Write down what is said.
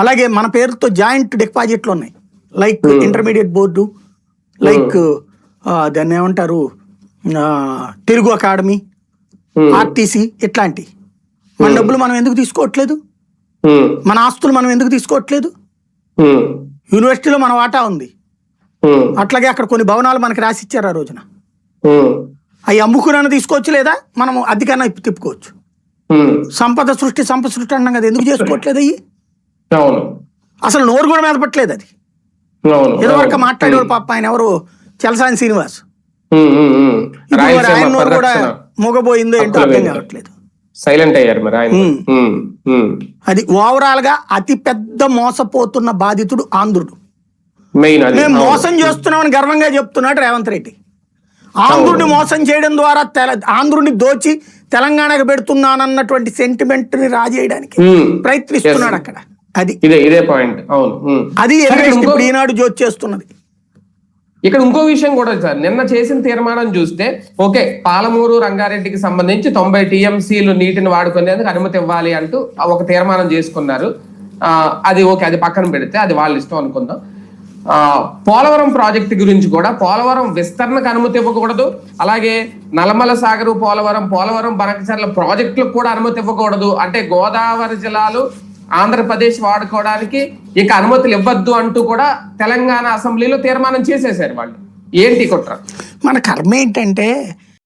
అలాగే మన పేరుతో జాయింట్ డిపాజిట్లు ఉన్నాయి, లైక్ ఇంటర్మీడియట్ బోర్డు, లైక్ దాన్ని ఏమంటారు తెలుగు అకాడమీ, ఆర్టీసీ, ఇట్లాంటి. మన డబ్బులు మనం ఎందుకు తీసుకోవట్లేదు? మన ఆస్తులు మనం ఎందుకు తీసుకోవట్లేదు? యూనివర్సిటీలో మన వాటా ఉంది, అట్లాగే అక్కడ కొన్ని భవనాలు మనకి రాసిచ్చారు ఆ రోజున. అవి అమ్ముకున్నా తీసుకోవచ్చు, లేదా మనం అధికన్నా తిప్పుకోవచ్చు. సంపద సృష్టి అన్నాం కదా, ఎందుకు చేసుకోవట్లేదు? అయ్యి అసలు నోరు కూడా మీద పట్టలేదు. అది ఇదివరకు మాట్లాడేవారు పాప, ఆయన ఎవరు, చలసాని శ్రీనివాస్, ఆయన నోరు కూడా మూగబోయిందో ఏంటో అర్థం కావట్లేదు, సైలెంట్ అయ్యారు మరి ఆయన. అది ఓవరాల్ గా అతి పెద్ద మోసపోతున్న బాధితుడు ఆంధ్రుడు. మేము మోసం చేస్తున్నామని గర్వంగా చెప్తున్నాడు రేవంత్ రెడ్డి. ఆంధ్రుడిని మోసం చేయడం ద్వారా ఆంధ్రుడిని దోచి తెలంగాణకు పెడుతున్నానన్నటువంటి సెంటిమెంట్ ని రాజేయడానికి ప్రయత్నిస్తున్నాడు అక్కడ. అది ఇదే పాయింట్. అవును, అది ఇప్పుడు ఈనాడు జోచి చేస్తున్నది. ఇక్కడ ఇంకో విషయం కూడా సార్, నిన్న చేసిన తీర్మానం చూస్తే, ఓకే, పాలమూరు రంగారెడ్డికి సంబంధించి 90 TMCలు నీటిని వాడుకునేందుకు అనుమతి ఇవ్వాలి అంటూ ఒక తీర్మానం చేసుకున్నారు. అది ఓకే, అది పక్కన పెడితే అది వాళ్ళ ఇష్టం అనుకుందాం. పోలవరం ప్రాజెక్టు గురించి కూడా, పోలవరం విస్తరణకు అనుమతి ఇవ్వకూడదు, అలాగే నల్లమల సాగరు పోలవరం బనకచర్ల ప్రాజెక్టులకు కూడా అనుమతి ఇవ్వకూడదు. అంటే గోదావరి జిల్లాలు ఆంధ్రప్రదేశ్ వాడుకోవడానికి ఇక అనుమతులు ఇవ్వద్దు అంటూ కూడా తెలంగాణ అసెంబ్లీలో తీర్మానం చేసేసారు వాళ్ళు. ఏంటి కుట్ర? మన కర్మ ఏంటంటే